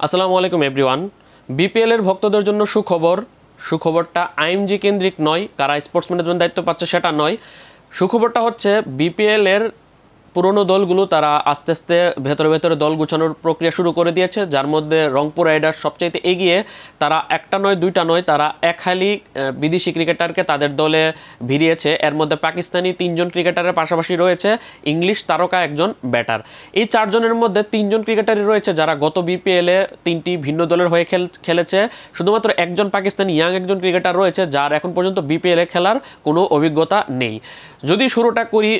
আসসালামু আলাইকুম everyone. BPL এর ভক্তদের জন্য সুখবর। সুখবরটা আইএমজি কেন্দ্রিক নয়, কারা স্পোর্টস ম্যানেজমেন্ট দায়িত্ব পাচ্ছে সেটা নয়। সুখবরটা হচ্ছে বিপিএল এর পুরনো দলগুলো তারা আস্তে আস্তে ভেতরে ভেতরে দল গুছানোর প্রক্রিয়া শুরু করে দিয়েছে, যার মধ্যে রংপুর রাইডার্স সবচাইতে এগিয়ে। তারা একটা নয় দুইটা নয়, তারা এক হালি বিদেশি ক্রিকেটারকে তাদের দলে ভিড়িয়েছে। এর মধ্যে পাকিস্তানি 3জন ক্রিকেটারের পাশাপাশি রয়েছে ইংলিশ তারকা একজন ব্যাটার। এই 4জনের মধ্যে 3জন ক্রিকেটারই রয়েছে যারা গত বিপিএলে 3টি ভিন্ন দলের হয়ে খেলেছে। শুধুমাত্র একজন পাকিস্তানি ইয়াং একজন ক্রিকেটার রয়েছে যার এখন পর্যন্ত বিপিএলে খেলার কোনো অভিজ্ঞতা নেই। যদি শুরুটা করি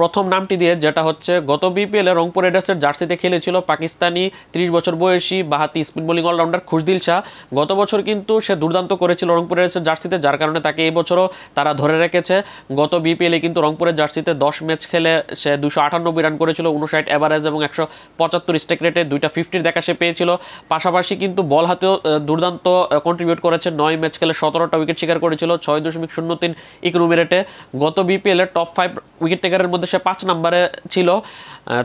প্রথম নামটি দিয়ে, যেটা হচ্ছে গত বিপিএলে রংপুর রাইডার্সের জার্সিতে খেলেছিল পাকিস্তানি 30 বছর বয়সী বাহাতি spin bowling allrounder Khushdil Shah. গত বছর কিন্তু সে দুর্দান্ত করেছিল রংপুর রাইডার্সের জার্সিতে, যার কারণে তাকে এই বছরও তারা ধরে রেখেছে। গত বিপিএলে কিন্তু রংপুরের জার্সিতে 10 ম্যাচ খেলে সে 298 রান করেছিল, 59 এভারেজ এবং 175 স্ট্রাইক রেটে, 2টা 50 দেখা সে পেয়েছিল। পাশাপাশি কিন্তু বল হাতেও দুর্দান্ত কন্ট্রিবিউট করেছে। 9 ম্যাচ খেলে 17টা উইকেট শিকার করেছিল, 6.03 ইকোনমি রেটে। গত বিপিএলের টপ 5 উইকেট টেকারের মধ্যে সে 5 নম্বরে ছিল।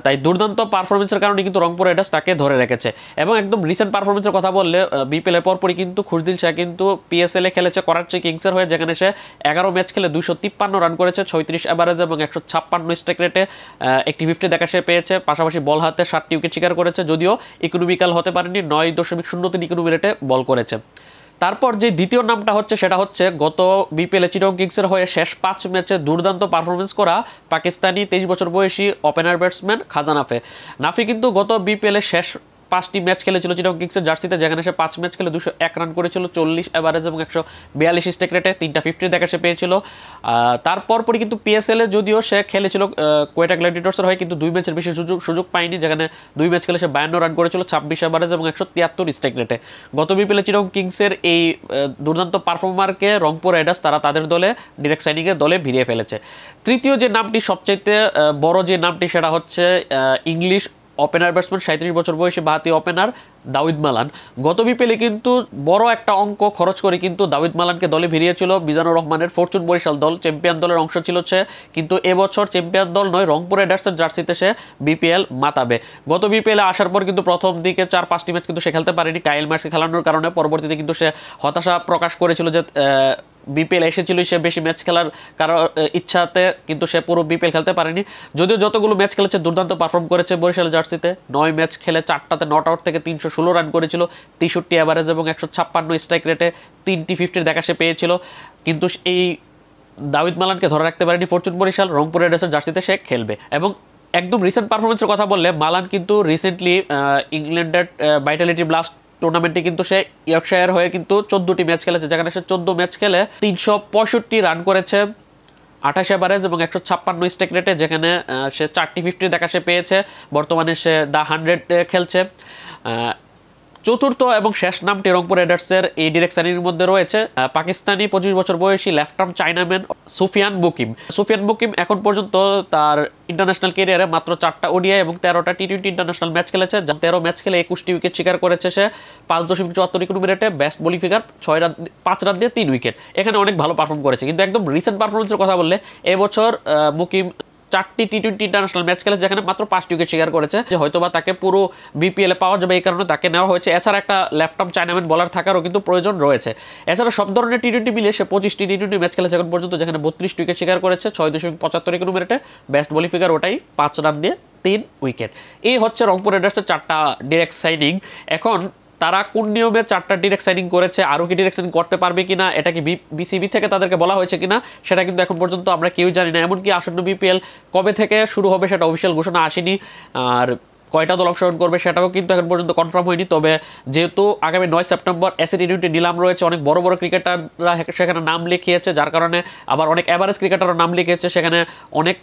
তাই দুর্দান্ত পারফরমেন্সের কারণে কিন্তু রংপুর রাইডার্স তাকে ধরে রেখেছে। এবং একদম রিসেন্ট পারফরমেন্সের কথা বললে বিপিএলের পরপরই কিন্তু খুশদিল শাহ কিন্তু পিএসএলে খেলেছে করাচি কিংসের হয়ে, যেখানে সে 11 ম্যাচ খেলে 253 রান করেছে, 36 এভারেজ এবং 156 স্ট্রাইক রেটে, একটি 50 দেখা সে পেয়েছে। পাশাপাশি বল হাতে 7টি উইকেট শিকার করেছে, যদিও ইকোনমিক্যাল হতে পারেনি, 9.03 ইকোনমি রেটে বল করেছে। তারপর যে দ্বিতীয় নামটা হচ্ছে সেটা হচ্ছে গত বিপিএলে চিটাগং কিংসের হয়ে শেষ 5 ম্যাচে দুর্দান্ত পারফরমেন্স করা পাকিস্তানি 23 বছর বয়সী ওপেনার ব্যাটসম্যান খাজা নাফি। নাফি কিন্তু গত বিপিএলে শেষ 5টি ম্যাচ খেলেছিল চিটাগং কিংসের জার্সিতে, যেখানে সে 5 ম্যাচ খেলে 201 রান করেছিল, 40 এভারেজ এবং 142 স্ট্রাইক রেটে, 3টা 50 দেখা সে পেয়েছিল। তারপর পরই কিন্তু পিএসএলে যদিও সে খেলেছিল কোয়েটা গ্ল্যাডিয়েটর্সের হয়ে, কিন্তু 2 ম্যাচের বেশি সুযোগ পায়নি, যেখানে 2 ম্যাচ খেলে সে 52 রান করেছিল, 26 এভারেজ এবং 173 স্ট্রাইক রেটে। গত বিপিএলে চিটাগং কিংসের এই দুর্দান্ত পারফর্মারকে রংপুর রাইডার্স তারা তাদের দলে ডিরেক্ট সাইনিংয়ের দলে ভিড়িয়ে ফেলেছে। তৃতীয় যে নামটি সবচাইতে বড় যে নামটি সেটা হচ্ছে ইংলিশ ওপেনার ব্যাটসম্যান 37 বছর বয়সী বাহাতি ওপেনার দাউদ মালান। গত বিপিএলে কিন্তু বড় একটা অঙ্ক খরচ করে কিন্তু দাউদ মালানকে দলে ভিড়িয়েছিল মিজানুর রহমানের ফরচুন বরিশাল দল, চ্যাম্পিয়ন দলের অংশ ছিল সে। কিন্তু এবছর চ্যাম্পিয়ন দল নয়, রংপুর রাইডার্সের জার্সিতে সে বিপিএল মাতাবে। গত বিপিএলে আসার পর কিন্তু প্রথম দিকে 4-5টি ম্যাচ কিন্তু সে খেলতে পারেনি কাইল ম্যাচকে খেলানোর কারণে। পরবর্তীতে কিন্তু সে হতাশা প্রকাশ করেছিল যে বিপিএল এসেছিল সে বেশি ম্যাচ খেলার কারণ ইচ্ছাতে, কিন্তু সে পুরো বিপিএল খেলতে পারেনি। যদিও যতগুলো ম্যাচ খেলেছে দুর্দান্ত পারফর্ম করেছে বরিশাল জার্সিতে। 9 ম্যাচ খেলে 4টাতে নট আউট থেকে 316 রান করেছিল, 63 এভারেজ এবং 156 স্ট্রাইক রেটে, 3টি 50 দেখা সে পেয়েছিল। কিন্তু এই দাউদ মালানকে ধরে রাখতে পারেনি ফরচুন বরিশাল। রংপুর রাইডার্সের জার্সিতে সে খেলবে। এবং একদম রিসেন্ট পারফরমেন্সের কথা বললে মালান কিন্তু রিসেন্টলি ইংল্যান্ডের ভাইটালিটি ব্লাস্ট টুর্নামেন্টে কিন্তু সে ইয়র্কশায়ার হয়ে কিন্তু 14টি ম্যাচ খেলেছে, যেখানে সে 14 ম্যাচ খেলে 365 রান করেছে, 28 এভারেজ এবং 156 স্ট্রাইক রেটে, যেখানে সে 4টি 50 দেখা সে পেয়েছে। বর্তমানে সে দ্য 100 খেলছে। চতুর্থ এবং শেষ নামটি রংপুর রাইডার্সের এই ডিরেক্ট সাইনিংয়ের মধ্যে রয়েছে পাকিস্তানি 25 বছর বয়সী লেফট আর্ম চাইনাম্যান সুফিয়ান বুকিম। সুফিয়ান বুকিম এখন পর্যন্ত তার ইন্টারন্যাশনাল ক্যারিয়ারে মাত্র 4টা ওডিআই এবং 13টা টি20 ইন্টারন্যাশনাল ম্যাচ খেলেছে। 13 ম্যাচ খেলে 21টি উইকেট শিকার করেছে সে, 5.74 ইকোনমি রেটে, বেস্ট বোলিং ফিগার 5 রান দিয়ে 3 উইকেট। এখানে অনেক ভালো পারফর্ম করেছে। কিন্তু একদম রিসেন্ট পারফরমেন্সের কথা বললে এবছর মুকিম 4টি টি20 ইন্টারন্যাশনাল ম্যাচ খেলে, যেখানে মাত্র 5টি উইকেট শিকার করেছে। যে হয়তোবা তাকে পুরো বিপিএলে পাওয়া যাবে, এই কারণে তাকে নেওয়া হয়েছে। এছাড়া একটা লেফট আর্ম চাইনাম্যান বলার থাকারও কিন্তু প্রয়োজন রয়েছে। এছাড়া সব ধরনের টি20 মিলিয়ে সে 25টি টি20 ম্যাচ খেলেছে এখন পর্যন্ত, যেখানে 32টি উইকেট শিকার করেছে, 6.75 ইকোনমি রেটে, বেস্ট বোলিং ফিগার ওটাই 5 রান দিয়ে 3 উইকেট। এই হচ্ছে রংপুর রাইডার্সের 4টা ডিরেক্ট সাইনিং। এখন তারা কোন নিয়মে 4টা ডিরেক্ট সাইনিং করেছে, আরও কি ডিরেক্ট সাইনিং করতে পারবে কিনা, এটা কি বিসিবি থেকে তাদেরকে বলা হয়েছে কিনা, সেটা কিন্তু এখন পর্যন্ত আমরা কেউ জানি না। এমনকি আসন্ন বিপিএল কবে থেকে শুরু হবে সেটা অফিসিয়াল ঘোষণা আসেনি, আর কয়টা দল অংশগ্রহণ করবে সেটাও কিন্তু এখন পর্যন্ত কনফার্ম হয়নি। তবে যেহেতু আগামী 9 সেপ্টেম্বর এসএ টি20 নিলাম রয়েছে, অনেক বড় বড় ক্রিকেটাররা সেখানে নাম লিখিয়েছে, যার কারণে আবার অনেক অ্যাভারেজ ক্রিকেটারও নাম লিখিয়েছে। সেখানে অনেক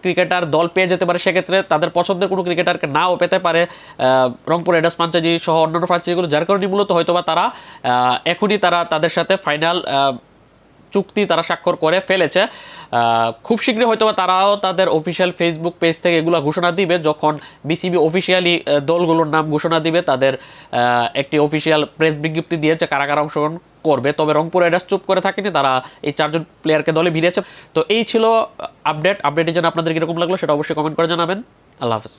ক্রিকেটার দল পেয়ে যেতে পারে, সেক্ষেত্রে তাদের পছন্দের কোনো ক্রিকেটারকে নাও পেতে পারে রংপুর রাইডার্স ফ্রাঞ্চাইজি সহ অন্যান্য ফ্রাঞ্চাইজিগুলো, যার কারণে মূলত হয়তোবা তারা এখনই তাদের সাথে ফাইনাল চুক্তি তারা স্বাক্ষর করে ফেলেছে। খুব শীঘ্রই হয়তোবা তারাও তাদের অফিসিয়াল ফেসবুক পেজ থেকে এগুলো ঘোষণা দিবে, যখন বিসিবি অফিসিয়ালি দলগুলোর নাম ঘোষণা দিবে। তাদের একটি অফিসিয়াল প্রেস বিজ্ঞপ্তি দিয়েছে কারা কারা অংশগ্রহণ করবে। তবে রংপুর রাইডার্স চুপ করে থাকেনি, তারা এই 4জন প্লেয়ারকে দলে ভিড়িয়েছে। তো এই ছিল আপডেটের জন্য আপনাদের কীরকম লাগলো সেটা অবশ্যই কমেন্ট করে জানাবেন। আল্লাহ হাফেজ।